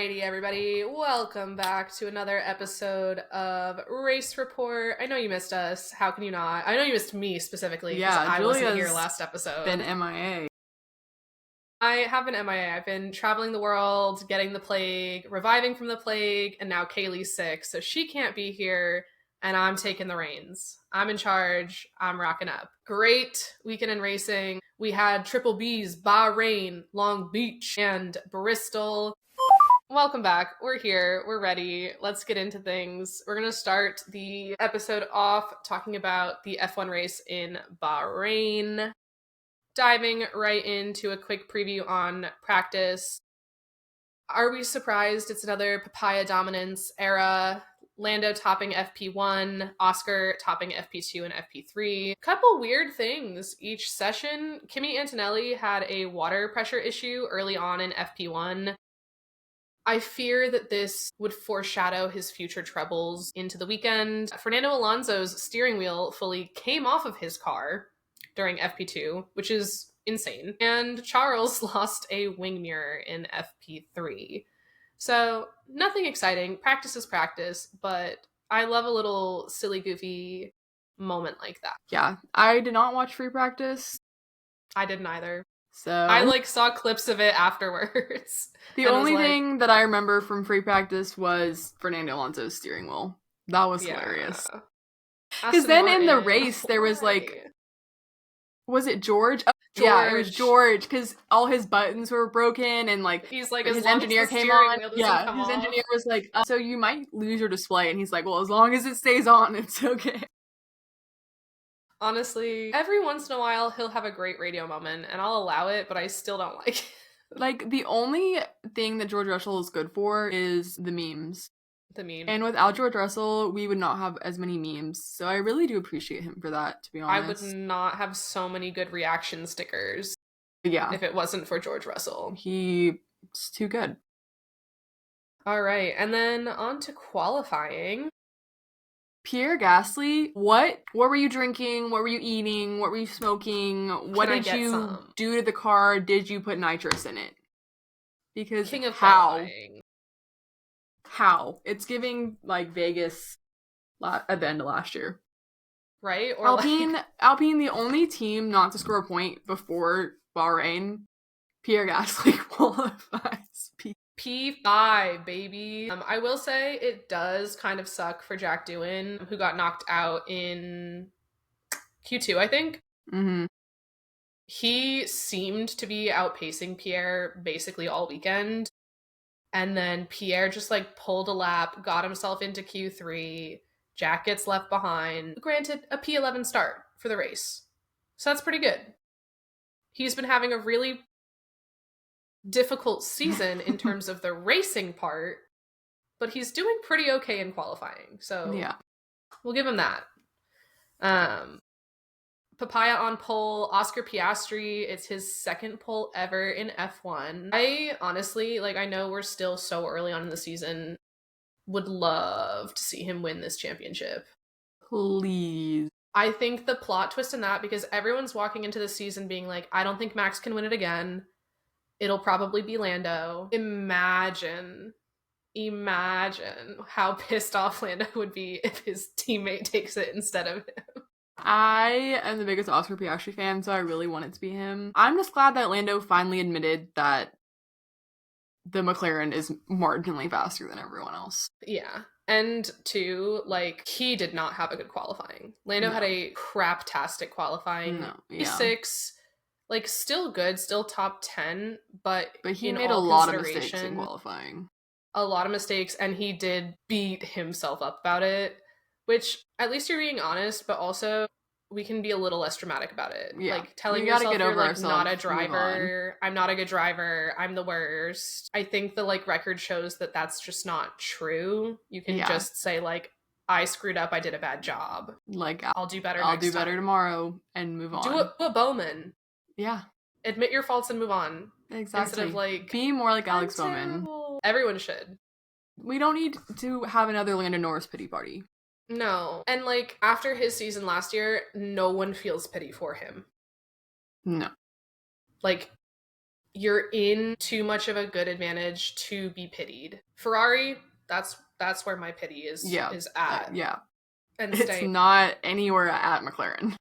Alrighty, everybody. Welcome back to another episode of Race Report. I know you missed us. How can you not? I know you missed me specifically because I wasn't here last episode. Been MIA. I have been MIA. I've been traveling the world, getting the plague, reviving from the plague, and now Kaylee's sick, so she can't be here, and I'm taking the reins. I'm in charge. I'm rocking up. Great weekend in racing. We had Triple B's, Bahrain, Long Beach, and Bristol. Welcome back. We're here. We're ready. Let's get into things. We're going to start the episode off talking about the F1 race in Bahrain. Diving right into a quick preview on practice. Are we surprised it's another papaya dominance era? Lando topping FP1, Oscar topping FP2 and FP3. Couple weird things each session. Kimi Antonelli had a water pressure issue early on in FP1. I fear that this would foreshadow his future troubles into the weekend. Fernando Alonso's steering wheel fully came off of his car during FP2, which is insane. And Charles lost a wing mirror in FP3. So nothing exciting. Practice is practice, but I love a little silly, goofy moment like that. Yeah, I did not watch free practice. I didn't either. So I saw clips of it afterwards. The only thing that I remember from free practice was Fernando Alonso's steering wheel. That was hilarious. Because then in the race, there was was it George? Oh, George. Yeah, it was George, because all his buttons were broken, and he's like, his engineer came on. Yeah, his engineer was like, so you might lose your display, and he's like, well, as long as it stays on, it's okay. Honestly, every once in a while, he'll have a great radio moment, and I'll allow it, but I still don't like it. The only thing that George Russell is good for is the memes. The meme. And without George Russell, we would not have as many memes. So I really do appreciate him for that, to be honest. I would not have so many good reaction stickers. Yeah. If it wasn't for George Russell. He's too good. All right. And then on to qualifying. Pierre Gasly, what were you drinking? What were you eating? What were you smoking? What did you do to the car? Did you put nitrous in it? Because King of how? qualifying. How? It's giving Vegas at the end of last year. Right? Or Alpine, the only team not to score a point before Bahrain, Pierre Gasly qualifies. P5, baby. I will say it does kind of suck for Jack Doohan, who got knocked out in Q2, I think. Mm-hmm. He seemed to be outpacing Pierre basically all weekend. And then Pierre just pulled a lap, got himself into Q3. Jack gets left behind. Granted, a P11 start for the race. So that's pretty good. He's been having a really difficult season in terms of the racing part, but he's doing pretty okay in qualifying. So yeah, we'll give him that. Papaya on pole, Oscar Piastri, it's his second pole ever in F1. I honestly, I know we're still so early on in the season, would love to see him win this championship. Please. I think the plot twist in that, because everyone's walking into the season being like, I don't think Max can win it again. It'll probably be Lando. Imagine how pissed off Lando would be if his teammate takes it instead of him. I am the biggest Oscar Piastri fan, so I really want it to be him. I'm just glad that Lando finally admitted that the McLaren is marginally faster than everyone else. Yeah. And two, he did not have a good qualifying. Lando had a craptastic qualifying. No, yeah. P6, still good, still top 10, but he made a lot of mistakes in qualifying. A lot of mistakes, and he did beat himself up about it, which, at least you're being honest, but also we can be a little less dramatic about it. Yeah. Telling yourself you're not a driver, I'm not a good driver, I'm the worst. I think the record shows that that's just not true. You can just say I screwed up, I did a bad job. I'll do better I'll do better tomorrow and move on. Do a Bowman. Yeah. Admit your faults and move on. Exactly. Instead of be more like Alex Bowman. Everyone should. We don't need to have another Lando Norris pity party. No. And after his season last year, no one feels pity for him. No. you're in too much of a good advantage to be pitied. Ferrari, that's where my pity is at. And it's not anywhere at McLaren.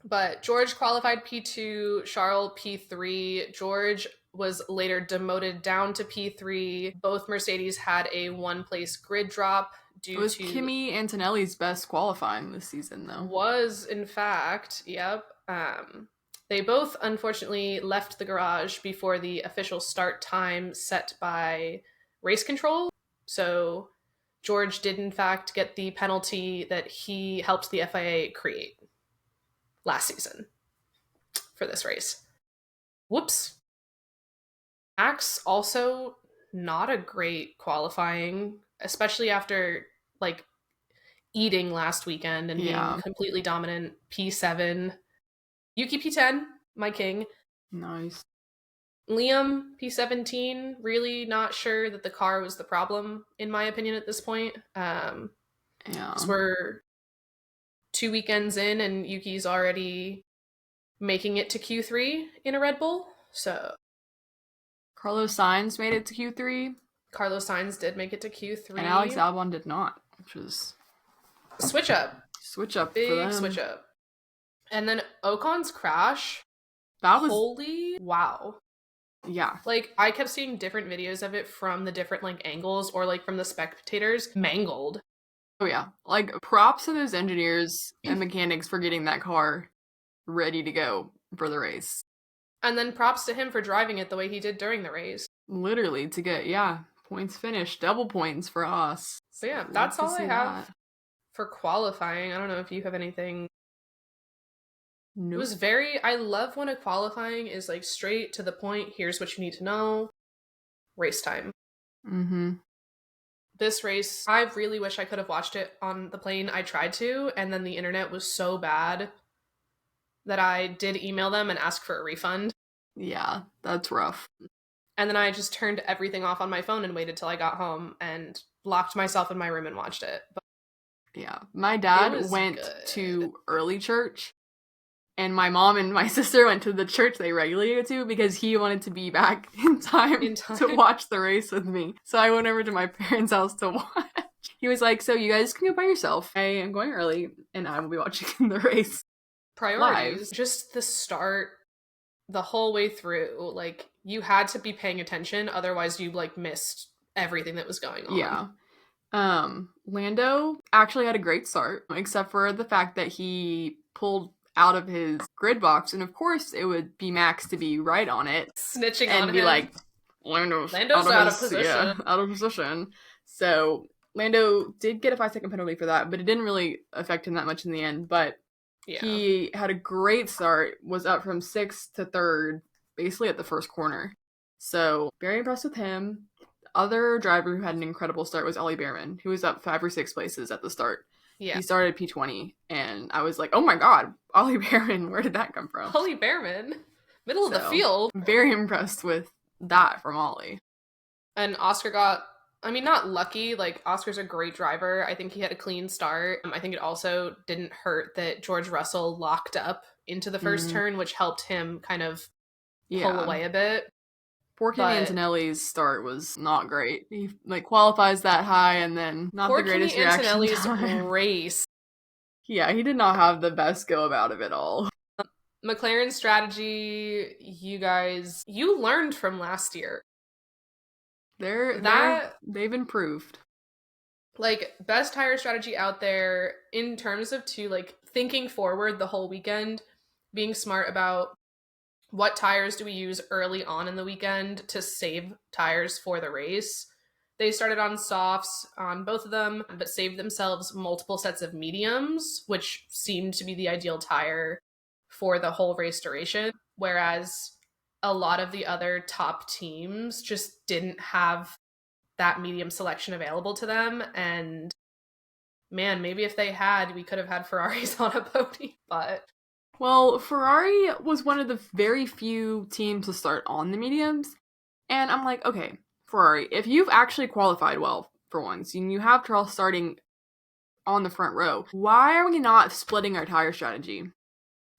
But George qualified P2, Charles P3. George was later demoted down to P3. Both Mercedes had a one-place grid drop due to... It was Kimi Antonelli's best qualifying this season, though. Was, in fact, yep. They both, unfortunately, left the garage before the official start time set by race control. So George did, in fact, get the penalty that he helped the FIA create last season for this race. Whoops. Max also not a great qualifying, especially after like eating last weekend and being completely dominant. P7. Yuki P10, my king. Nice. Liam P17, really not sure that the car was the problem, in my opinion, at this point. So we're 2 weekends in and Yuki's already making it to Q3 in a Red Bull. So Carlos Sainz made it to Q3. Carlos Sainz did make it to Q3. And Alex Albon did not, which was... Switch up. Big for them. Switch up. And then Ocon's crash. That was... Holy wow. Yeah. Like, I kept seeing different videos of it from the different, like, angles or, like, from the spectators. Mangled. Oh, yeah. Like, props to those engineers and mechanics for getting that car ready to go for the race. And then props to him for driving it the way he did during the race. Literally, to get, points finished. Double points for us. So, yeah, that's all I have for qualifying. I don't know if you have anything. Nope. It was I love when a qualifying is, like, straight to the point. Here's what you need to know. Race time. Mm-hmm. This race, I really wish I could have watched it on the plane. I tried to, and then the internet was so bad that I did email them and ask for a refund. Yeah, that's rough. And then I just turned everything off on my phone and waited till I got home and locked myself in my room and watched it. But yeah, my dad went to early church, and my mom and my sister went to the church they regularly go to because he wanted to be back in time to watch the race with me. So I went over to my parents' house to watch. He was like, so you guys can go by yourself. I am going early, and I will be watching the race. Priorities. Live. Just the start, the whole way through. Like, you had to be paying attention, otherwise you, like, missed everything that was going on. Yeah. Lando actually had a great start, except for the fact that he pulled out of his grid box, and of course it would be Max to be right on it, snitching on him, and be like, Lando's out of position. Yeah, out of position. So Lando did get a 5-second penalty for that, but it didn't really affect him that much in the end. But he had a great start, was up from 6th to 3rd, basically at the first corner. So very impressed with him. The other driver who had an incredible start was Ollie Behrman, who was up 5 or 6 places at the start. Yeah. He started P20, and I was like, oh my god, Ollie Behrman, where did that come from? Ollie Behrman? Middle of the field. Very impressed with that from Ollie. And Oscar got, I mean, not lucky, like, Oscar's a great driver. I think he had a clean start. I think it also didn't hurt that George Russell locked up into the first turn, which helped him kind of pull away a bit. Poor Kimi Antonelli's start was not great. He, like, qualifies that high and then not the greatest reaction time. Poor Kimi Antonelli's race. Yeah, he did not have the best go about of it all. McLaren's strategy, you guys, you learned from last year. They've improved. Like, best tire strategy out there in terms of like, thinking forward the whole weekend, being smart about what tires do we use early on in the weekend to save tires for the race. They started on softs on both of them, but saved themselves multiple sets of mediums, which seemed to be the ideal tire for the whole race duration. Whereas a lot of the other top teams just didn't have that medium selection available to them. And man, maybe if they had, we could have had Ferraris on a podium, but... Well, Ferrari was one of the very few teams to start on the mediums. And I'm like, okay, Ferrari, if you've actually qualified well for once, and you have Charles starting on the front row, why are we not splitting our tire strategy?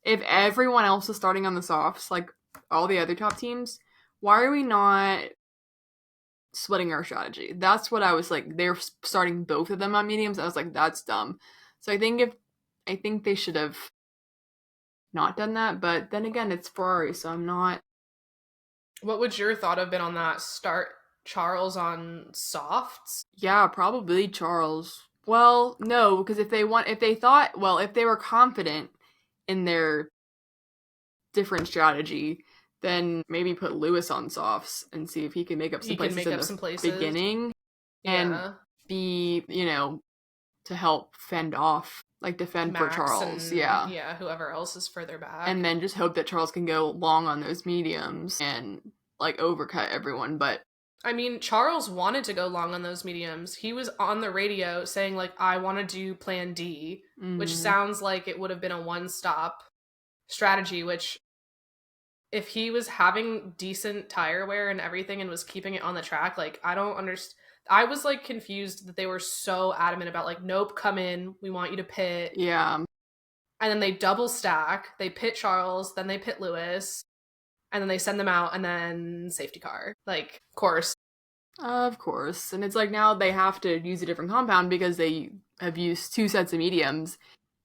If everyone else is starting on the softs, like all the other top teams, why are we not splitting our strategy? That's what I was like. They're starting both of them on mediums. I was like, that's dumb. So I think they should have not done that. But then again, it's Ferrari, so I'm not. What would your thought have been on that? Start Charles on softs? Yeah, probably Charles. Well, no, because if they were confident in their different strategy, then maybe put Lewis on softs and see if he can make up some places in the beginning and be, to help defend Max for Charles. Yeah, whoever else is further back. And then just hope that Charles can go long on those mediums and overcut everyone. But I mean, Charles wanted to go long on those mediums. He was on the radio saying, I want to do plan D, which sounds like it would have been a one-stop strategy, which if he was having decent tire wear and everything and was keeping it on the track, I don't understand. I was confused that they were so adamant about nope, come in, we want you to pit. Yeah. And then they double stack, they pit Charles, then they pit Lewis, and then they send them out, and then safety car. Of course. Of course. And it's now they have to use a different compound because they have used 2 sets of mediums.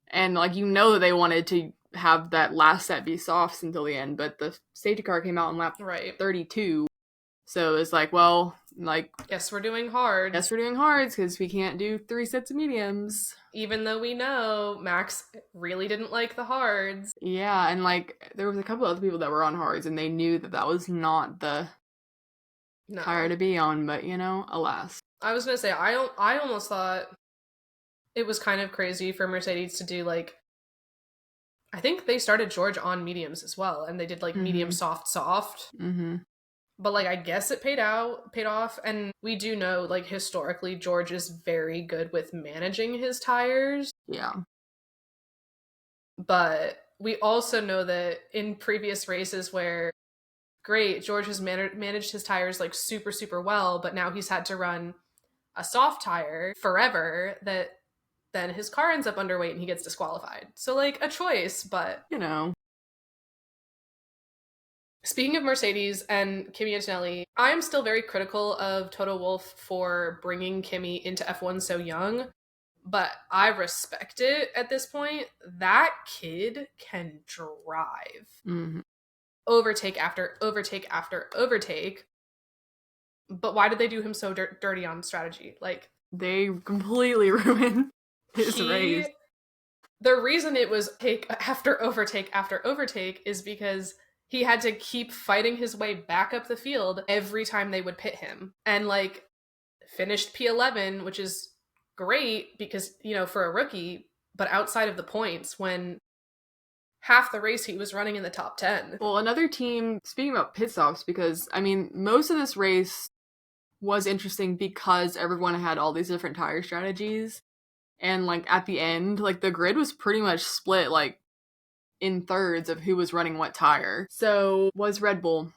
And that they wanted to have that last set be softs until the end, but the safety car came out in lap 32. So it's guess we're doing hards. Guess we're doing hards because we can't do 3 sets of mediums. Even though we know Max really didn't like the hards. Yeah, and there was a couple other people that were on hards and they knew that was not the tire to be on, but alas. I was gonna say, I almost thought it was kind of crazy for Mercedes to do I think they started George on mediums as well, and they did medium soft. Mm-hmm. But I guess it paid off, and we do know historically George is very good with managing his tires. Yeah. But we also know that in previous races where George has managed his tires super, super well, but now he's had to run a soft tire forever, that then his car ends up underweight and he gets disqualified. So a choice, but Speaking of Mercedes and Kimi Antonelli, I'm still very critical of Toto Wolff for bringing Kimi into F1 so young, but I respect it at this point. That kid can drive. Mm-hmm. Overtake after overtake after overtake. But why did they do him so dirty on strategy? They completely ruined his race. The reason it was take after overtake after overtake is because he had to keep fighting his way back up the field every time they would pit him. And finished P11, which is great because, for a rookie, but outside of the points, when half the race he was running in the top 10. Well, another team, speaking about pit stops, because, most of this race was interesting because everyone had all these different tire strategies. And, at the end, the grid was pretty much split, in thirds of who was running what tire. So, was Red Bull.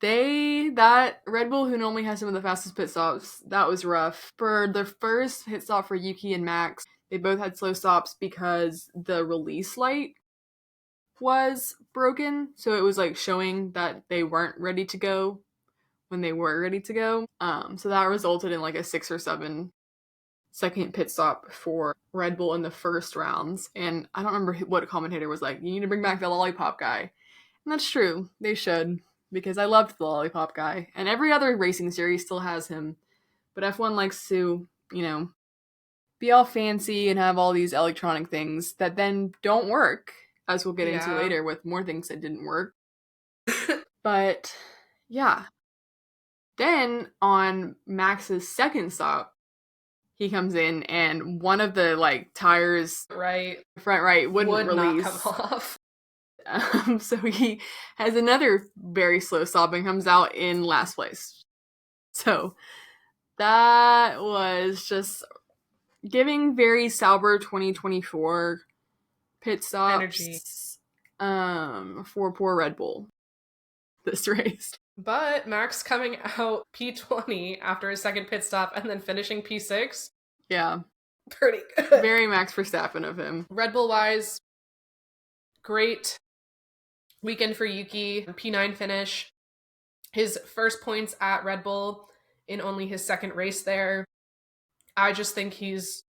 That Red Bull, who normally has some of the fastest pit stops, that was rough. For the first pit stop for Yuki and Max, they both had slow stops because the release light was broken. So it was showing that they weren't ready to go when they were ready to go. So that resulted in a 6 or 7 second pit stop for Red Bull in the first rounds. And I don't remember what commentator was you need to bring back the lollipop guy. And that's true. They should. Because I loved the lollipop guy. And every other racing series still has him. But F1 likes to, be all fancy and have all these electronic things that then don't work. As we'll get into later with more things that didn't work. But, yeah. Then, on Max's second stop, he comes in and one of the tires front right wouldn't release. Not come off. So he has another very slow stop and comes out in last place. So that was just giving very Sauber 2024 pit stops energy for poor Red Bull this race. But Max coming out P20 after his second pit stop and then finishing P6. Yeah. Pretty good. Very Max Verstappen of him. Red Bull-wise, great weekend for Yuki. P9 finish. his first points at Red Bull in only his second race there. I just think he's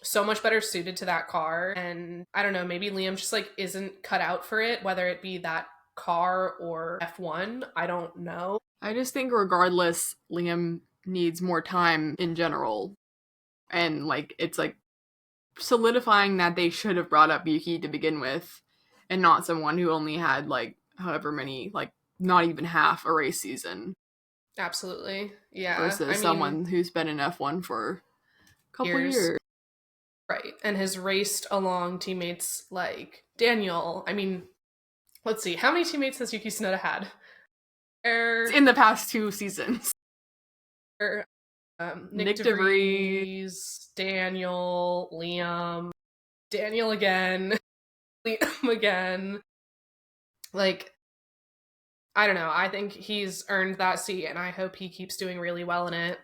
so much better suited to that car. And I don't know, maybe Liam just like isn't cut out for it, whether it be that car or F1. I don't know. I just think regardless, Liam needs more time in general. And like it's like solidifying that they should have brought up Yuki to begin with and not someone who only had like however many, like not even half a race season. Absolutely. Yeah. Versus someone who's been in F1 for a couple years. Right. And has raced along teammates like Daniel. I mean, let's see. How many teammates has Yuki Tsunoda had? In the past 2 seasons. Nick DeVries, Daniel, Liam, Daniel again, Liam again. Like, I don't know. I think he's earned that seat, and I hope he keeps doing really well in it.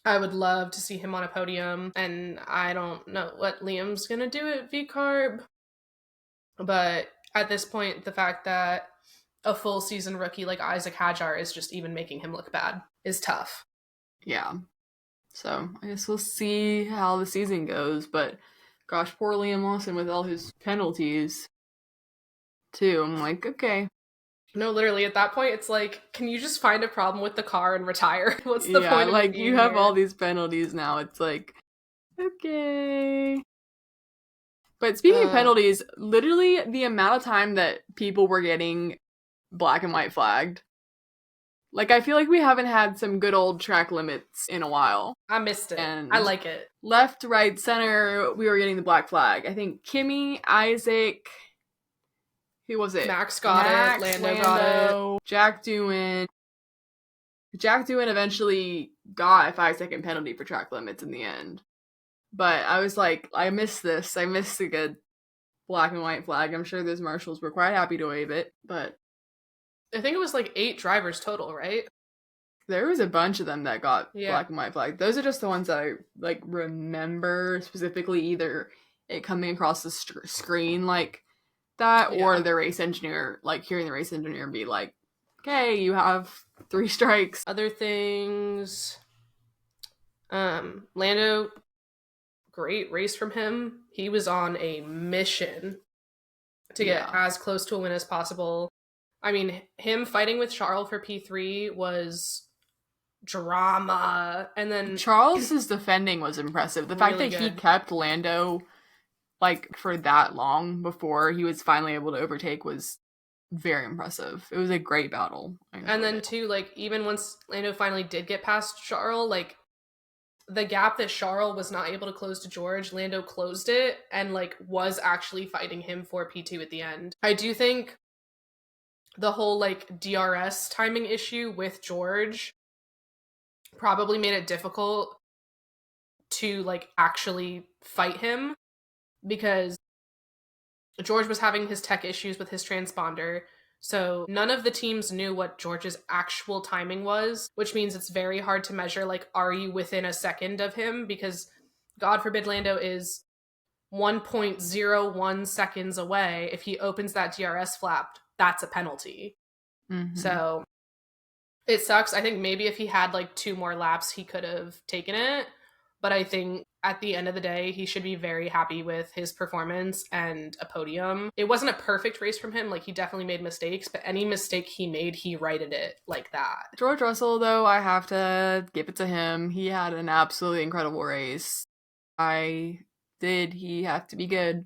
I would love to see him on a podium, and I don't know what Liam's gonna do at VCarb. But at this point, the fact that a full season rookie like Isaac Hadjar is just even making him look bad is tough. Yeah. So I guess we'll see how the season goes, but gosh, poor Liam Lawson with all his penalties too. I'm like, okay. No, literally at that point, it's like, can you just find a problem with the car and retire? What's the point of like you have all these penalties now. It's like, okay. But speaking of penalties, literally the amount of time that people were getting black and white flagged. Like, I feel like we haven't had some good old track limits in a while. I missed it. And I like it. Left, right, center, we were getting the black flag. I think Kimmy, Isaac, who was it? Max got it. Lando got it. Jack Doohan eventually got a 5-second penalty for track limits in the end. But I was like, I missed this. I missed a good black and white flag. I'm sure those marshals were quite happy to wave it, but I think it was like 8 drivers total, right? There was a bunch of them that got black and white flag. Those are just the ones that I like remember specifically, either it coming across the screen like that, or the race engineer, like hearing the race engineer be like, okay, you have 3 strikes. Other things, Lando, great race from him. He was on a mission to get as close to a win as possible. I mean, him fighting with Charles for P3 was drama. And then Charles's defending was impressive. The fact that he kept Lando like for that long before he was finally able to overtake was very impressive. It was a great battle. And then too, like, even once Lando finally did get past Charles, like, the gap that Charles was not able to close to George, Lando closed it and like was actually fighting him for P2 at the end. I do think the whole like DRS timing issue with George probably made it difficult to like actually fight him, because George was having his tech issues with his transponder. So none of the teams knew what George's actual timing was, which means it's very hard to measure, like, are you within a second of him? Because God forbid Lando is 1.01 seconds away. If he opens that DRS flap, that's a penalty. Mm-hmm. So it sucks. I think maybe if he had like 2 more laps, he could have taken it. But I think at the end of the day, he should be very happy with his performance and a podium. It wasn't a perfect race from him. Like, he definitely made mistakes, but any mistake he made, he righted it like that. George Russell, though, I have to give it to him. He had an absolutely incredible race. He had to be good.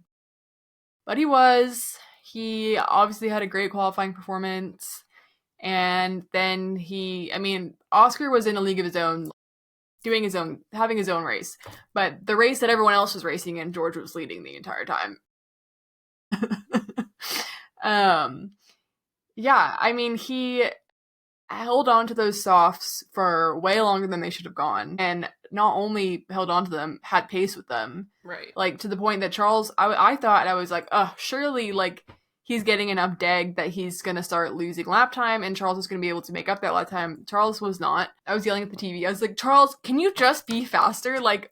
But he was. He obviously had a great qualifying performance. And then Oscar was in a league of his own, having his own race. But the race that everyone else was racing in, George was leading the entire time. He held on to those softs for way longer than they should have gone. And not only held on to them, had pace with them. Right. Like, to the point that Charles, I thought, I was like, surely, like, he's getting enough deg that he's going to start losing lap time, and Charles is going to be able to make up that lap time. Charles was not. I was yelling at the TV. I was like, Charles, can you just be faster? Like,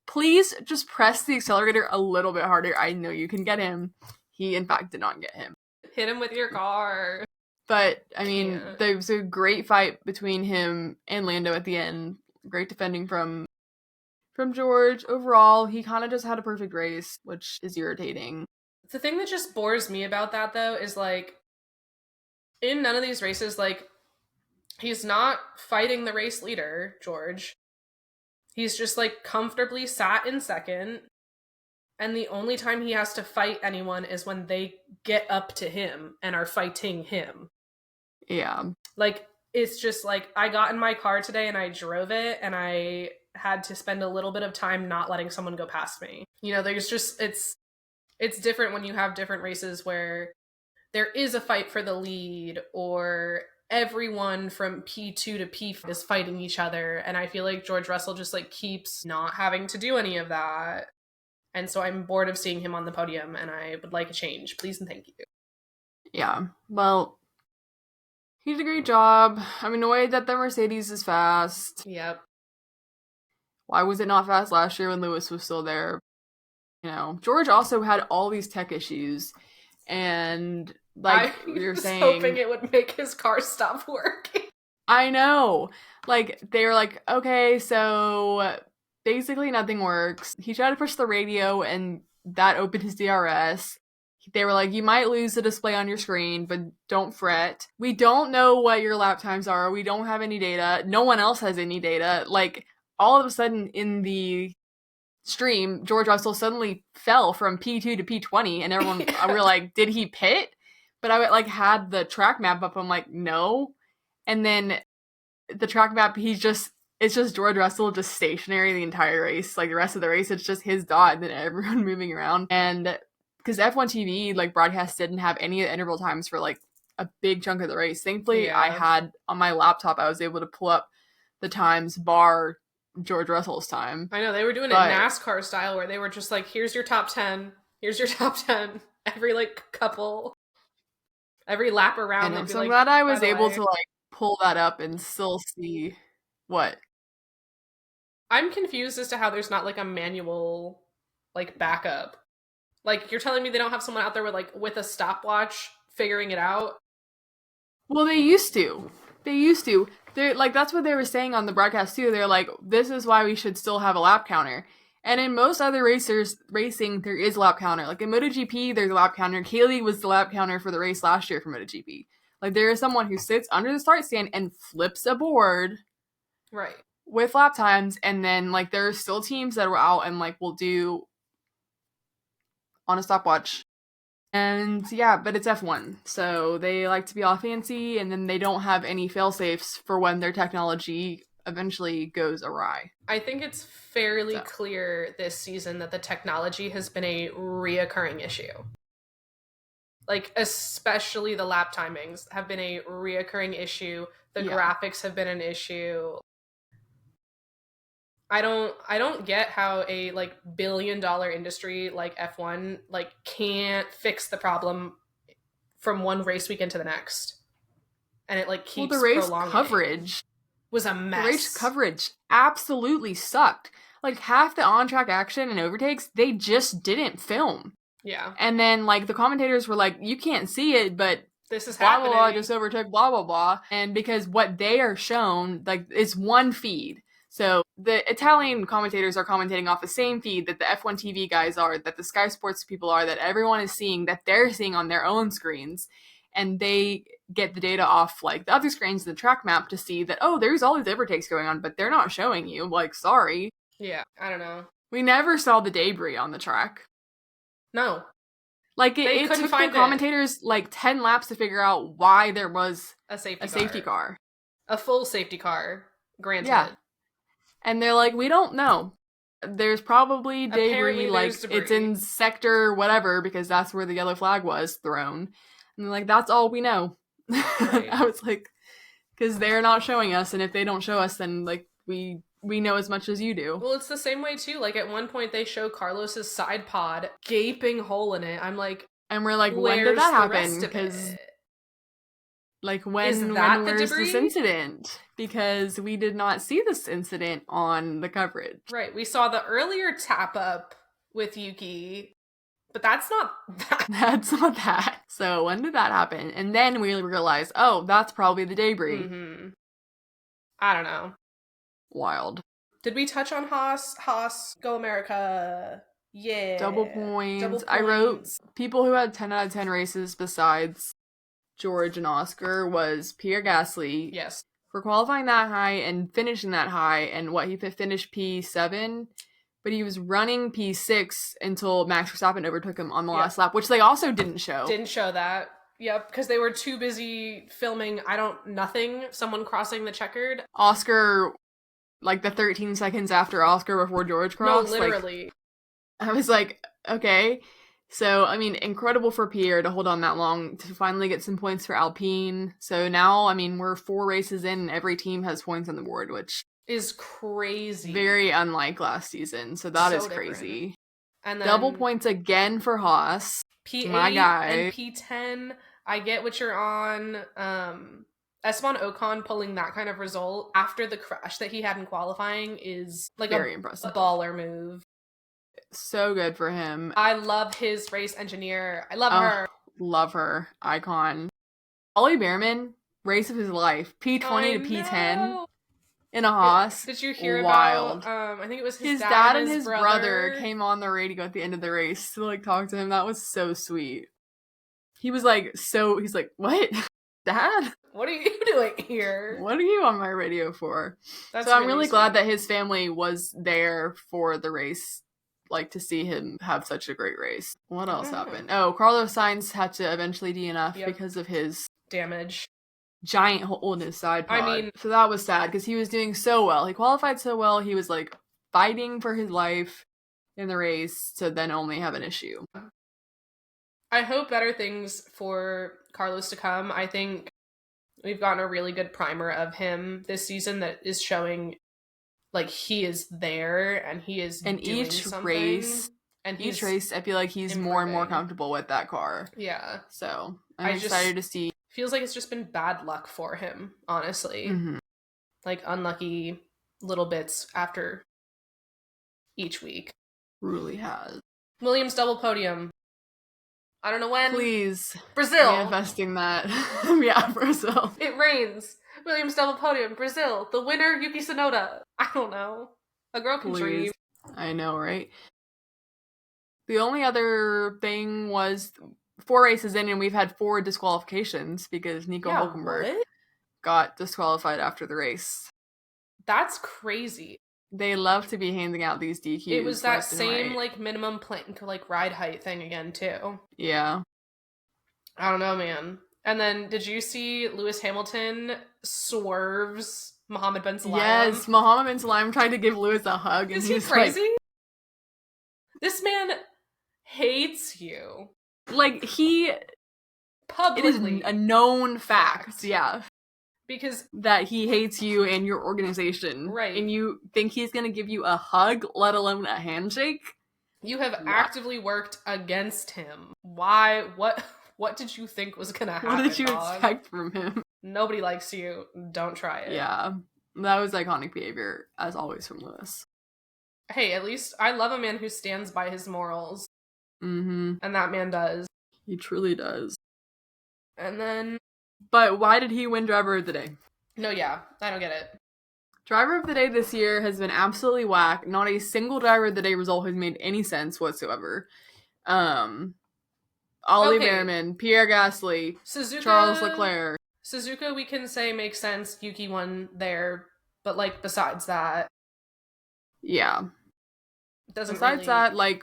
please just press the accelerator a little bit harder. I know you can get him. He, in fact, did not get him. Hit him with your car. But, I mean, there was a great fight between him and Lando at the end. Great defending from George. Overall, he kind of just had a perfect race, which is irritating. The thing that just bores me about that, though, is, like, in none of these races, like, he's not fighting the race leader, George. He's just, like, comfortably sat in second. And the only time he has to fight anyone is when they get up to him and are fighting him. Yeah. Like, it's just, like, I got in my car today and I drove it, and I had to spend a little bit of time not letting someone go past me. You know, there's just, it's different when you have different races where there is a fight for the lead, or everyone from P2 to P5 is fighting each other. And I feel like George Russell just, like, keeps not having to do any of that. And so I'm bored of seeing him on the podium, and I would like a change. Please and thank you. Yeah. Well, he did a great job. I'm annoyed that the Mercedes is fast. Yep. Why was it not fast last year when Lewis was still there? You know, George also had all these tech issues, and like you're saying, hoping it would make his car stop working. I know. Like, they were like, okay, so basically nothing works. He tried to push the radio, and that opened his DRS. They were like, you might lose the display on your screen, but don't fret. We don't know what your lap times are. We don't have any data. No one else has any data. Like, all of a sudden in the stream, George Russell suddenly fell from P2 to P20, and everyone, were like, did he pit? But I like had the track map up. I'm like, no. And then the track map, it's just George Russell just stationary the entire race. Like, the rest of the race, it's just his dot and then everyone moving around. And because F1 TV, like, broadcast didn't have any interval times for, like, a big chunk of the race. Thankfully, I had, on my laptop, I was able to pull up the times bar George Russell's time. I know, they were doing it NASCAR style, where they were just like, here's your top 10, every, like, every lap around. I know, so I'm glad I was able to, like, pull that up and still see what. I'm confused as to how there's not, like, a manual, like, backup. Like, you're telling me they don't have someone out there with a stopwatch figuring it out? Well, they used to. They're like, that's what they were saying on the broadcast too. They're like, this is why we should still have a lap counter. And in most other racing, there is a lap counter. Like, in MotoGP, there's a lap counter. Kaylee was the lap counter for the race last year for MotoGP. Like, there is someone who sits under the start stand and flips a board. Right. With lap times, and then, like, there are still teams that were out and, like, will do on a stopwatch. And yeah, but it's F1, so they like to be all fancy, and then they don't have any fail-safes for when their technology eventually goes awry. I think it's fairly clear this season that the technology has been a reoccurring issue. Like, especially the lap timings have been a reoccurring issue. The graphics have been an issue. I don't get how a, like, billion-dollar industry like F1, like, can't fix the problem from one race weekend to the next. And it, like, keeps prolonging. The race coverage was a mess. The race coverage absolutely sucked. Like, half the on-track action and overtakes, they just didn't film. Yeah. And then, like, the commentators were like, you can't see it, but this is blah, happening. Blah, blah, just overtook blah, blah, blah. And because what they are shown, like, it's one feed. So the Italian commentators are commentating off the same feed that the F1 TV guys are, that the Sky Sports people are, that everyone is seeing, that they're seeing on their own screens. And they get the data off, like, the other screens in the track map to see that, oh, there's all these overtakes going on, but they're not showing you. Like, sorry. Yeah, I don't know. We never saw the debris on the track. No. Like, it took the commentators, like, 10 laps to figure out why there was a safety car. A full safety car, granted. Yeah. And they're like, we don't know. There's probably debris, it's in sector whatever, because that's where the yellow flag was thrown. And they're like, that's all we know. Right. I was like, because they're not showing us, and if they don't show us, then, like, we know as much as you do. Well, it's the same way, too. Like, at one point, they show Carlos's side pod, gaping hole in it. I'm like, and we're like, when did that happen? Because, like, where's this incident? Because we did not see this incident on the coverage. Right. We saw the earlier tap up with Yuki, But that's not that. That's not that. So when did that happen? And then we realized, oh, that's probably the debris. Mm-hmm. I don't know. Wild. Did we touch on Haas? Haas, go America. Yeah. Double points. I wrote people who had 10 out of 10 races besides George and Oscar was Pierre Gasly. Yes. For qualifying that high and finishing that high, and what he finished P7, but he was running P6 until Max Verstappen overtook him on the last lap, which they also didn't show. Didn't show that. Yep, because they were too busy filming someone crossing the checkered. Oscar, like the 13 seconds after Oscar before George crossed. No, literally. Like, I was like, okay. So, I mean, incredible for Pierre to hold on that long to finally get some points for Alpine. So now, I mean, we're 4 races in and every team has points on the board, which is crazy. Very unlike last season. So that is crazy. Different. And then double points again for Haas. P8 my guy. And P10. I get what you're on. Esteban Ocon pulling that kind of result after the crash that he had in qualifying is like very impressive baller move. So good for him. I love his race engineer. I love her. Love her. Icon. Ollie Behrman, race of his life. P20 to P10 in a Haas. Did you hear Wild. about, I think it was his dad and his brother came on the radio at the end of the race to like talk to him. That was so sweet. He was like, he's like, what? Dad? What are you doing here? What are you on my radio for? So I'm really glad that his family was there for the race, like to see him have such a great race. What else happened? Oh, Carlos Sainz had to eventually DNF because of his damage. Giant hole in his side pod. I mean, so that was sad because he was doing so well. He qualified so well. He was like fighting for his life in the race to then only have an issue. I hope better things for Carlos to come. I think we've gotten a really good primer of him this season that is showing like he is there and he is and doing each something. race and each race I feel like he's improving. More and more comfortable with that car. Yeah. So I'm excited to see. Feels like it's just been bad luck for him, honestly. Mm-hmm. Like unlucky little bits after each week. Really has. Williams double podium. I don't know when. Please. Brazil. Manifesting that. Yeah, Brazil. It rains. Williams double podium. Brazil. The winner, Yuki Tsunoda. I don't know. A girl can dream. I know, right? The only other thing was 4 races in and we've had 4 disqualifications because Nico Hülkenberg got disqualified after the race. That's crazy. They love to be handing out these DQs. It was that same like minimum plank like ride height thing again too. Yeah. I don't know, man. And then did you see Lewis Hamilton swerves Mohammed Ben Sulayem? Yes, Mohammed Ben Sulayem tried to give Lewis a hug. And is he crazy? Like, this man hates you. Like he publicly. It is a known fact. Yeah. Because that he hates you and your organization. Right. And you think he's going to give you a hug, let alone a handshake? You have actively worked against him. Why? What did you think was going to happen? What did you expect from him? Nobody likes you. Don't try it. Yeah. That was iconic behavior, as always, from Lewis. Hey, at least I love a man who stands by his morals. Mm-hmm. And that man does. He truly does. And then... But why did he win Driver of the Day? No, yeah. I don't get it. Driver of the Day this year has been absolutely whack. Not a single Driver of the Day result has made any sense whatsoever. Ollie Behrman, Pierre Gasly, Suzuka, Charles Leclerc. Suzuka, we can say makes sense. Yuki won there. But, like, besides that... Yeah. Doesn't besides really... that, like...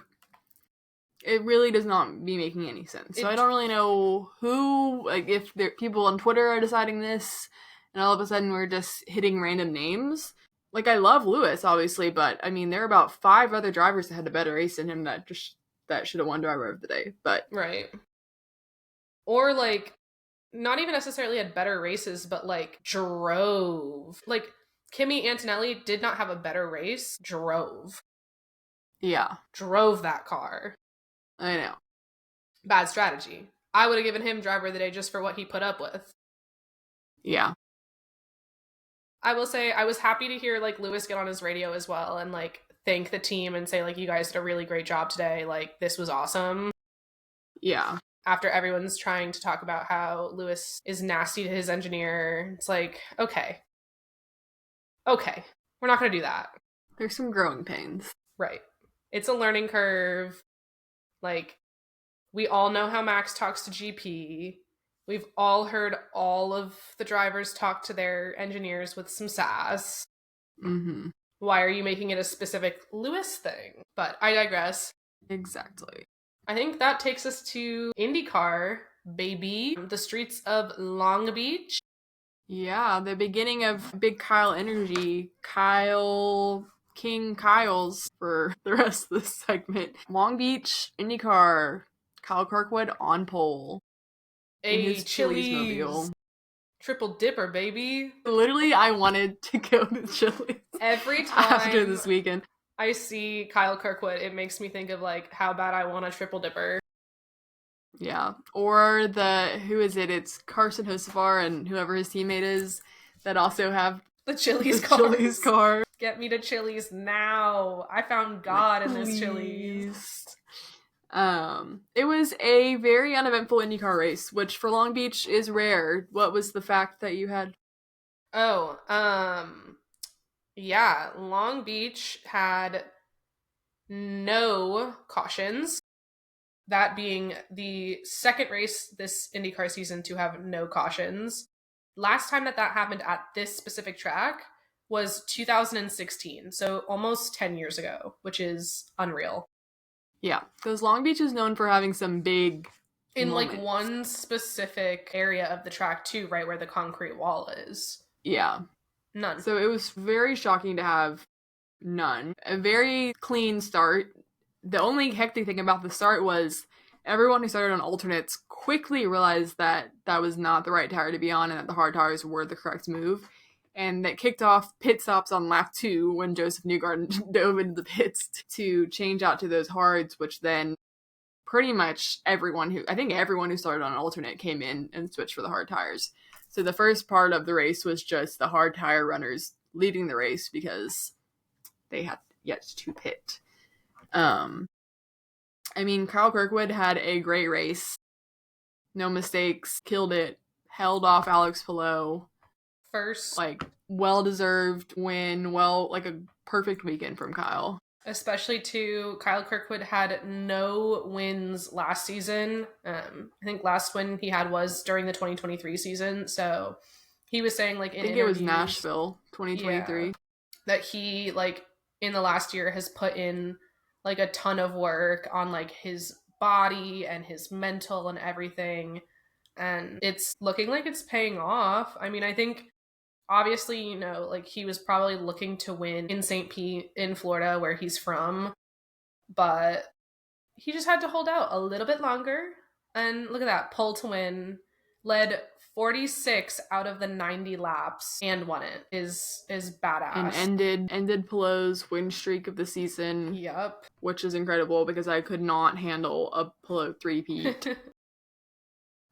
It really does not be making any sense. So I don't really know who, like, if people on Twitter are deciding this, and all of a sudden we're just hitting random names. Like, I love Lewis, obviously, but, I mean, there are about 5 other drivers that had a better race than him that should have won Driver of the Day, but... Right. Or, like, not even necessarily had better races, but, like, drove. Like, Kimi Antonelli did not have a better race, drove. Yeah. Drove that car. I know. Bad strategy. I would have given him Driver of the Day just for what he put up with. Yeah. I will say, I was happy to hear, like, Lewis get on his radio as well and, like, thank the team and say, like, you guys did a really great job today. Like, this was awesome. Yeah. After everyone's trying to talk about how Lewis is nasty to his engineer, it's like, okay, we're not going to do that. There's some growing pains. Right. It's a learning curve. Like, we all know how Max talks to GP. We've all heard all of the drivers talk to their engineers with some sass. Mm-hmm. Why are you making it a specific Lewis thing? But I digress. Exactly. I think that takes us to IndyCar, baby. The streets of Long Beach. Yeah, the beginning of Big Kyle energy. King Kyle's for the rest of this segment. Long Beach, IndyCar, Kyle Kirkwood on pole. In his Chili's mobile. Triple dipper, baby. Literally, I wanted to go to Chili's every time after this weekend. I see Kyle Kirkwood, it makes me think of like how bad I want a triple dipper. Yeah. Or who is it? It's Carson Hocevar and whoever his teammate is that also have the Chili's car. Get me to Chili's now. I found God in this Chili's. It was a very uneventful IndyCar race, which for Long Beach is rare. What was the fact that you had? Yeah, Long Beach had no cautions. That being the second race this IndyCar season to have no cautions. Last time that happened at this specific track was 2016, so almost 10 years ago, which is unreal. Yeah, because Long Beach is known for having some big moments. Like one specific area of the track too, right where the concrete wall is. Yeah. None. So it was very shocking to have none. A very clean start. The only hectic thing about the start was everyone who started on alternates quickly realized that that was not the right tire to be on and that the hard tires were the correct move. And that kicked off pit stops on lap 2 when Joseph Newgarden dove into the pits to change out to those hards, which then pretty much everyone who started on an alternate came in and switched for the hard tires. So the first part of the race was just the hard tire runners leading the race because they had yet to pit. Kyle Kirkwood had a great race. No mistakes. Killed it. Held off Alex Palou. First. Well-deserved win. A perfect weekend from Kyle. Especially Kyle Kirkwood had no wins last season. I think last win he had was during the 2023 season. So he was saying I think it was Nashville 2023. That he in the last year has put in a ton of work on his body and his mental and everything. And it's looking like it's paying off. I mean, I think obviously, he was probably looking to win in St. Pete in Florida where he's from, but he just had to hold out a little bit longer. And look at that, pole to win, led 46 out of the 90 laps and won it is badass. And ended Palou's win streak of the season. Yep. Which is incredible because I could not handle a Palou 3-peat.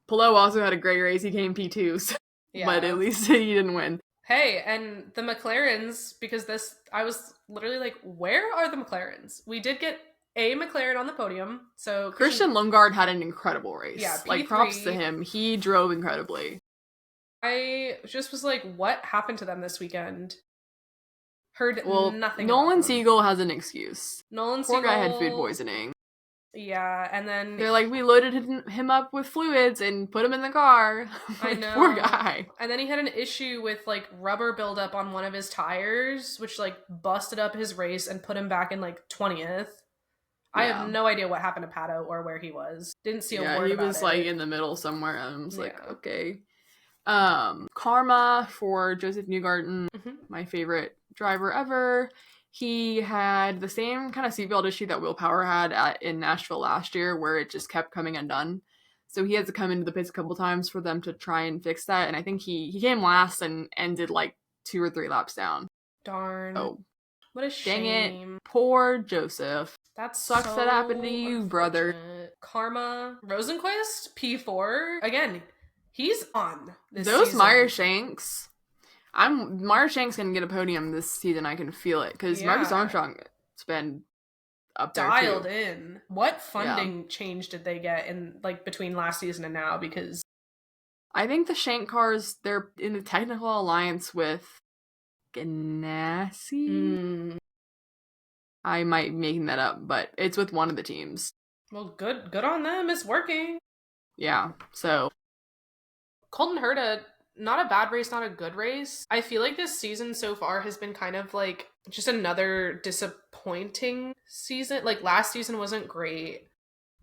Palou also had a great race. He came P2, so, yeah. But at least he didn't win. Hey, and the McLarens, because I was literally like, where are the McLarens? We did get a McLaren on the podium. So Christian Lundgaard had an incredible race. Yeah, P3. Props to him. He drove incredibly. I just was like, what happened to them this weekend? Heard nothing. Nolan Siegel has an excuse. Poor guy had food poisoning. Yeah, and then they're like, we loaded him up with fluids and put him in the car. I know. Poor guy. And then he had an issue with rubber buildup on one of his tires, which busted up his race and put him back in 20th. Yeah. I have no idea what happened to Pato or where he was. Didn't see a word about it. He was in the middle somewhere. I was okay. Karma for Joseph Newgarden, my favorite driver ever. He had the same kind of seatbelt issue that Will Power had in Nashville last year, where it just kept coming undone. So he had to come into the pits a couple times for them to try and fix that. And I think he came last and ended 2 or 3 laps down. Darn. Oh, what a shame. Dang it. Poor Joseph. That sucks that happened to you, brother. Karma. Rosenquist, P4. Again, he's on this Those season. Meyer Shanks. Meyer Shank's gonna get a podium this season. I can feel it because Marcus Armstrong's been up there dialed too. in. What funding change did they get in like between last season and now? Because I think the Shank cars, they're in a technical alliance with Ganassi. I might be making that up, but it's with one of the teams. Well, good on them. It's working. Yeah, so Colton Herta, not a bad race, not a good race. I feel like this season so far has been kind of like just another disappointing season. Like last season wasn't great.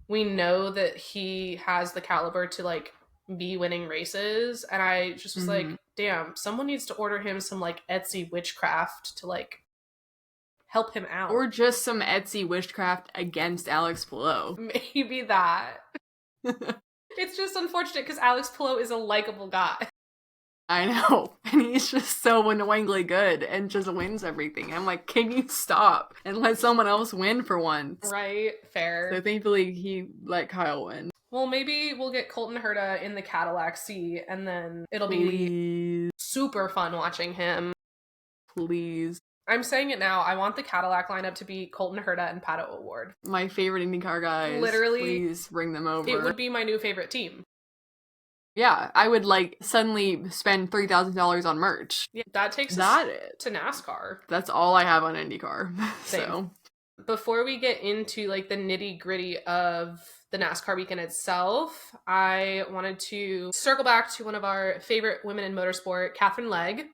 We know that he has the caliber to like be winning races, and I just was like, damn, someone needs to order him some like Etsy witchcraft to like help him out. Or just some Etsy witchcraft against Alex Palou. Maybe that. It's just unfortunate because Alex Palou is a likable guy. I know. And he's just so annoyingly good and just wins everything. I'm like, can you stop and let someone else win for once? Right, fair. So thankfully he let Kyle win. Well, maybe we'll get Colton Herta in the Cadillac C, and then it'll be super fun watching him. Please. I'm saying it now. I want the Cadillac lineup to be Colton Herta and Pato O'Ward. My favorite IndyCar guys. Literally. Please bring them over. It would be my new favorite team. Yeah, I would like suddenly spend $3,000 on merch. Yeah, that takes us to NASCAR. That's all I have on IndyCar. So before we get into like the nitty gritty of the NASCAR weekend itself, I wanted to circle back to one of our favorite women in motorsport, Katherine Legge.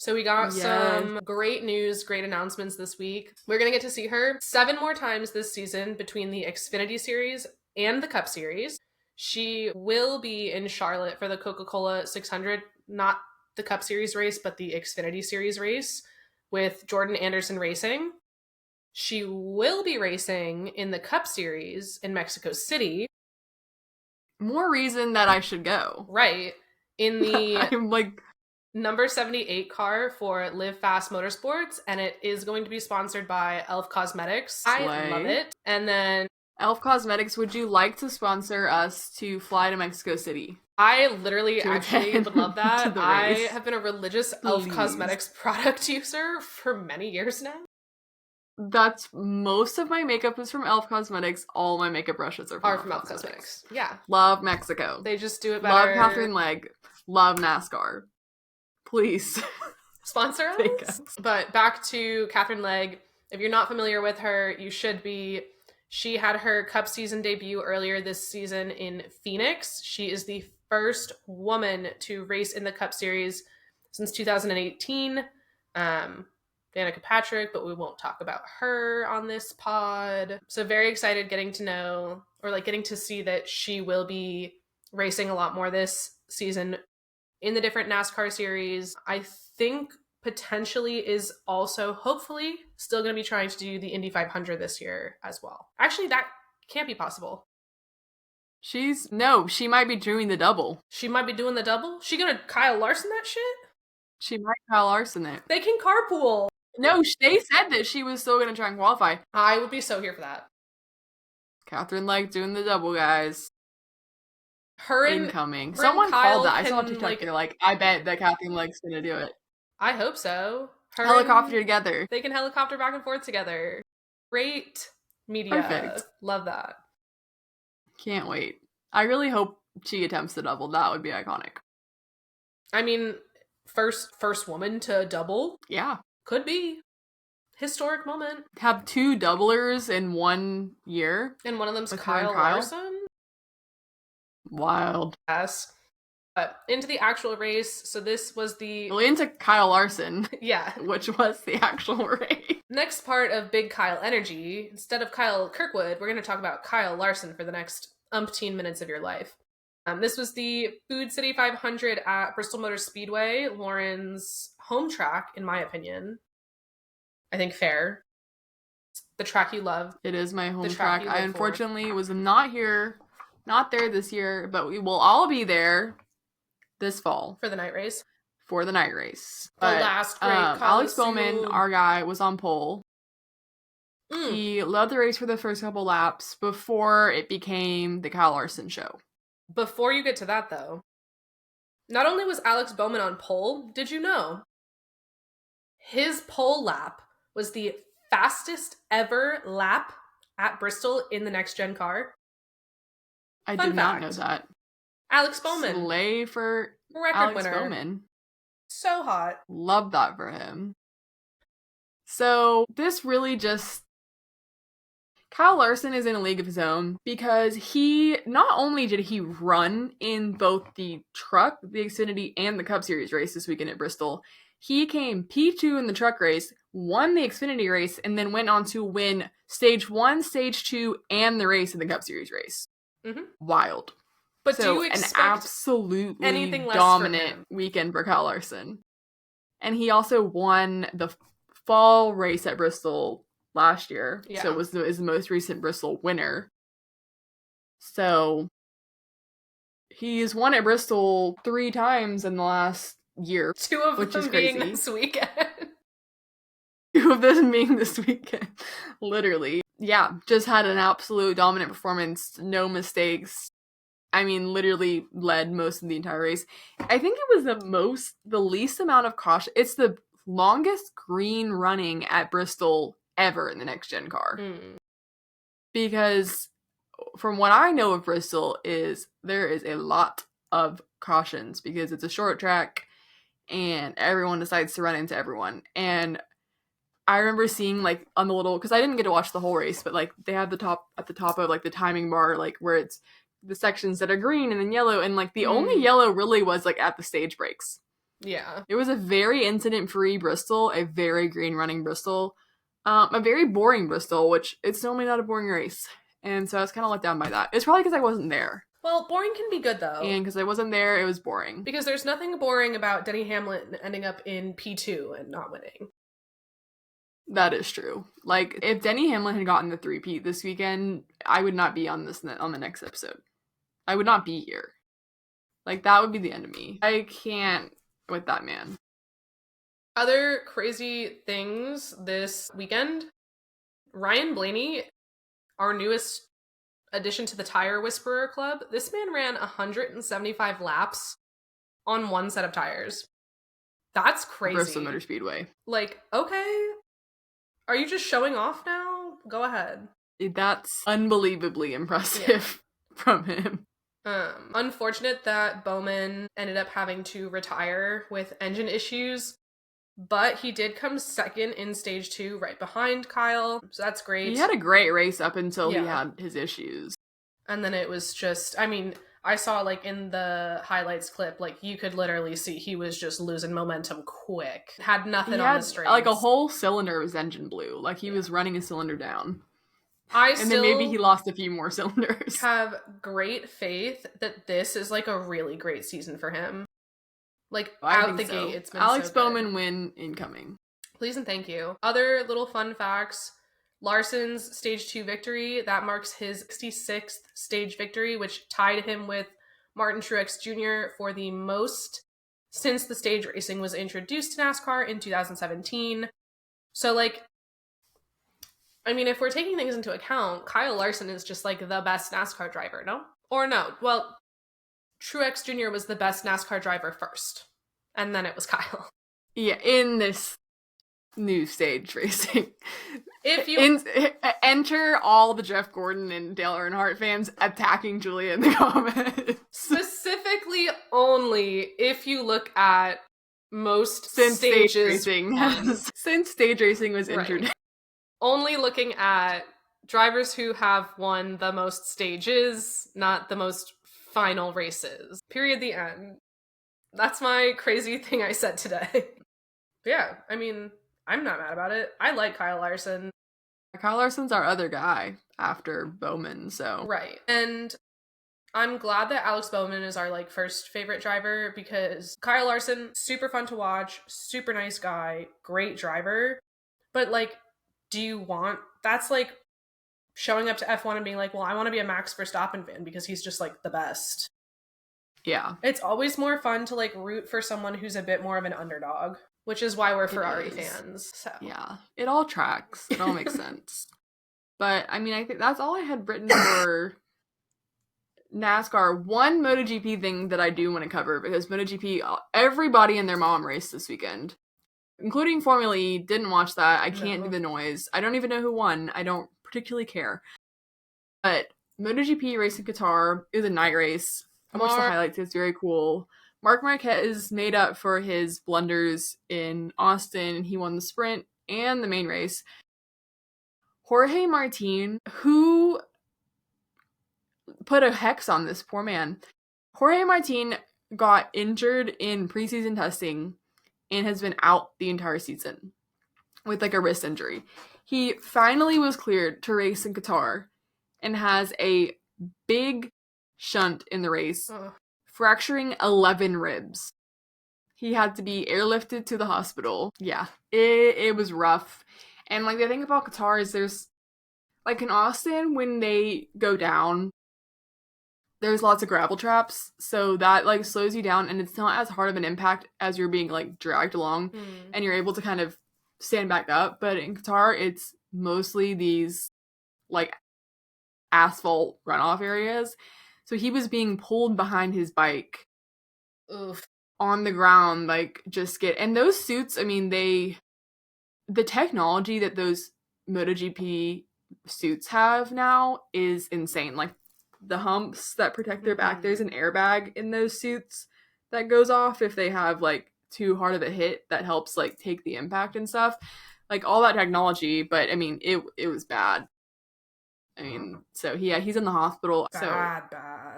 So we got some great news, great announcements this week. We're going to get to see her 7 more times this season between the Xfinity Series and the Cup Series. She will be in Charlotte for the Coca-Cola 600, not the Cup Series race, but the Xfinity Series race with Jordan Anderson Racing. She will be racing in the Cup Series in Mexico City. More reason that I should go. Right. In the I'm like number 78 car for Live Fast Motorsports, and it is going to be sponsored by Elf Cosmetics. I love it. And then Elf Cosmetics, would you like to sponsor us to fly to Mexico City? I literally actually would love that. I have been a religious Elf Cosmetics product user for many years now. That's most of my makeup is from Elf Cosmetics. All my makeup brushes are from Elf Cosmetics. Yeah. Love Mexico. They just do it better. Love Katherine Legge. Love NASCAR. Please. Sponsor us. But back to Katherine Legge. If you're not familiar with her, you should be. She had her Cup season debut earlier this season in Phoenix. She is the first woman to race in the Cup Series since 2018. Danica Patrick, but we won't talk about her on this pod. So very excited getting to know, or like getting to see that she will be racing a lot more this season in the different NASCAR series. I think potentially is also hopefully still going to be trying to do the Indy 500 this year as well. Actually, that can't be possible. She might be doing the double. She might be doing the double? She gonna Kyle Larson that shit? She might Kyle Larson it. They can carpool. No, they said that she was still gonna try and qualify. I would be so here for that. Katherine Legge doing the double, guys. Her incoming. Someone called that. I saw a TikTok. They're like, I bet that Katherine Legge's gonna do it. I hope so. Helicopter together. They can helicopter back and forth together. Great media. Perfect. Love that. Can't wait. I really hope she attempts the double. That would be iconic. I mean, first woman to double? Yeah. Could be. Historic moment. Have 2 doublers in 1 year. And one of them's Kyle Larson? Wild. Yes. Into the actual race. So this was into Kyle Larson. Yeah. Which was the actual race. Next part of Big Kyle Energy. Instead of Kyle Kirkwood, we're going to talk about Kyle Larson for the next umpteen minutes of your life. This was the Food City 500 at Bristol Motor Speedway, Lauren's home track, in my opinion. I think fair. It's the track you love. It is my home track. I unfortunately was not there this year, but we will all be there this fall. For the night race. The last Great Colosseum. Alex Bowman, our guy, was on pole. He led the race for the first couple laps before it became the Kyle Larson show. Before you get to that, though, not only was Alex Bowman on pole, did you know his pole lap was the fastest ever lap at Bristol in the next gen car. I did not know that. Alex Bowman. Slay for record Alex winner. Bowman. So hot. Love that for him. So this really just... Kyle Larson is in a league of his own because he, not only did he run in both the truck, the Xfinity, and the Cup Series race this weekend at Bristol, he came P2 in the truck race, won the Xfinity race, and then went on to win Stage 1, Stage 2, and the race in the Cup Series race. Mm-hmm. Wild. But so do you expect an absolutely anything less dominant weekend for Kyle Larson. And he also won the fall race at Bristol last year. Yeah. So is the most recent Bristol winner. So he's won at Bristol 3 times in the last year. 2 of them being this weekend. 2 of them being this weekend. Literally. Yeah, just had an absolute dominant performance. No mistakes. I mean, literally led most of the entire race. I think it was the least amount of caution. It's the longest green running at Bristol ever in the next gen car. Because from what I know of Bristol there is a lot of cautions because it's a short track and everyone decides to run into everyone. And I remember seeing like on the little, because I didn't get to watch the whole race, but like they have at the top of like the timing bar, like where it's the sections that are green and then yellow, and like the only yellow really was like at the stage breaks. Yeah. It was a very incident-free Bristol, a very green running Bristol, a very boring Bristol, which it's normally not a boring race. And so I was kind of let down by that. It's probably because I wasn't there. Well, boring can be good though. And because I wasn't there, it was boring. Because there's nothing boring about Denny Hamlin ending up in P2 and not winning. That is true. Like, if Denny Hamlin had gotten the 3-peat this weekend, I would not be on the next episode. I would not be here. Like, that would be the end of me. I can't with that man. Other crazy things this weekend. Ryan Blaney, our newest addition to the Tire Whisperer Club, this man ran 175 laps on 1 set of tires. That's crazy. Bristol Motor Speedway. Like, okay. Are you just showing off now? Go ahead. That's unbelievably impressive from him. Unfortunate that Bowman ended up having to retire with engine issues, but he did come second in stage 2 right behind Kyle, so that's great. He had a great race up until he had his issues. And then it was just, I mean, I saw like in the highlights clip, like you could literally see he was just losing momentum quick. Had nothing on the strings. Like a whole cylinder of his engine blew. Like he was running a cylinder down. And then maybe he lost a few more cylinders. Have great faith that this is like a really great season for him. Like out the gate, it's been Alex so Bowman win incoming. Please and thank you. Other little fun facts. Larson's stage 2 victory, that marks his 66th stage victory, which tied him with Martin Truex Jr. for the most since the stage racing was introduced to NASCAR in 2017. So like, I mean, if we're taking things into account, Kyle Larson is just like the best NASCAR driver, no? Or no, well, Truex Jr. was the best NASCAR driver first, and then it was Kyle. Yeah, in this new stage racing. If you enter all the Jeff Gordon and Dale Earnhardt fans attacking Julia in the comments. Specifically only if you look at most since stages. Since stage racing was introduced. Only looking at drivers who have won the most stages, not the most final races. Period, the end. That's my crazy thing I said today. But yeah, I mean, I'm not mad about it. I like Kyle Larson. Kyle Larson's our other guy after Bowman, so. Right. And I'm glad that Alex Bowman is our like first favorite driver because Kyle Larson, super fun to watch, super nice guy, great driver. But like, that's like showing up to F1 and being like, well, I want to be a Max Verstappen fan because he's just like the best. Yeah. It's always more fun to like root for someone who's a bit more of an underdog, which is why we're Ferrari fans. So yeah, it all tracks. It all makes sense. But I mean, I think that's all I had written for NASCAR. One MotoGP thing that I do want to cover because MotoGP, everybody and their mom raced this weekend. including Formula E. Didn't watch that. I can't do the noise. I don't even know who won. I don't particularly care. But MotoGP race in Qatar is a night race. I watched the highlights. It's very cool. Marc Marquez made up for his blunders in Austin. He won the sprint and the main race. Jorge Martin, who put a hex on this poor man. Jorge Martin got injured in preseason testing and has been out the entire season with like a wrist injury. He finally was cleared to race in Qatar and has a big shunt in the race, fracturing 11 ribs. He had to be airlifted to the hospital. Yeah, it was rough. And like the thing about Qatar is there's like in Austin when they go down, there's lots of gravel traps, so that like slows you down and it's not as hard of an impact as you're being like dragged along and you're able to kind of stand back up. But in Qatar, it's mostly these like asphalt runoff areas. So he was being pulled behind his bike on the ground, like and those suits, I mean, the technology that those MotoGP suits have now is insane. Like the humps that protect their back, there's an airbag in those suits that goes off if they have like too hard of a hit that helps like take the impact and stuff. Like all that technology, but I mean it was bad. I mean, so he's in the hospital. Bad.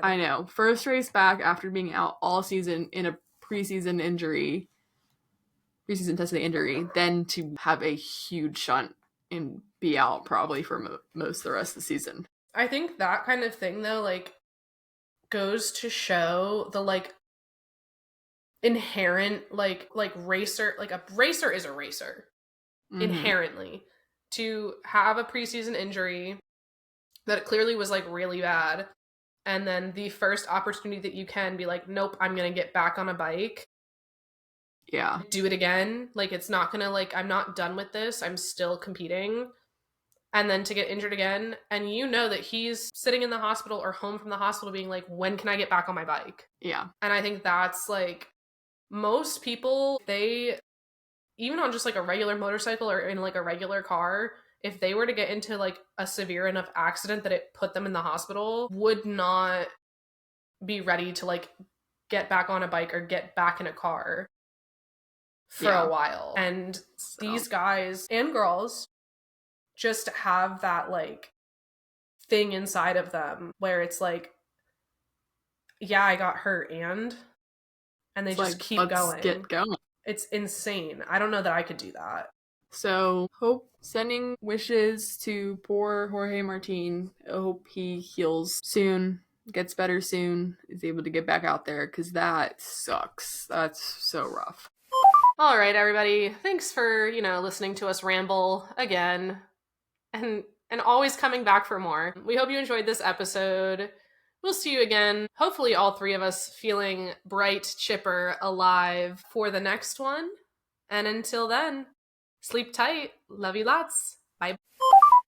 I know. First race back after being out all season in a preseason testing injury, then to have a huge shunt and be out probably for most of the rest of the season. I think that kind of thing, though, like, goes to show the, like, inherent, like racer, like, a racer is a racer, inherently. To have a preseason injury that clearly was, like, really bad, and then the first opportunity that you can be like, nope, I'm gonna get back on a bike. Yeah. Do it again. Like, it's not gonna, like, I'm not done with this. I'm still competing. And then to get injured again, and you know that he's sitting in the hospital or home from the hospital being like, when can I get back on my bike? Yeah. And I think that's like, most people, they, even on just like a regular motorcycle or in like a regular car, if they were to get into like a severe enough accident that it put them in the hospital, would not be ready to like get back on a bike or get back in a car for a while. And these guys and girls just have that like thing inside of them where it's like, yeah, I got hurt and they just keep going. Get going. It's insane. I don't know that I could do that. So sending wishes to poor Jorge Martin. I hope he heals soon, gets better soon, is able to get back out there, because that sucks. That's so rough. All right, everybody. Thanks for, listening to us ramble again. And always coming back for more. We hope you enjoyed this episode. We'll see you again. Hopefully all three of us feeling bright, chipper, alive for the next one. And until then, sleep tight. Love you lots. Bye.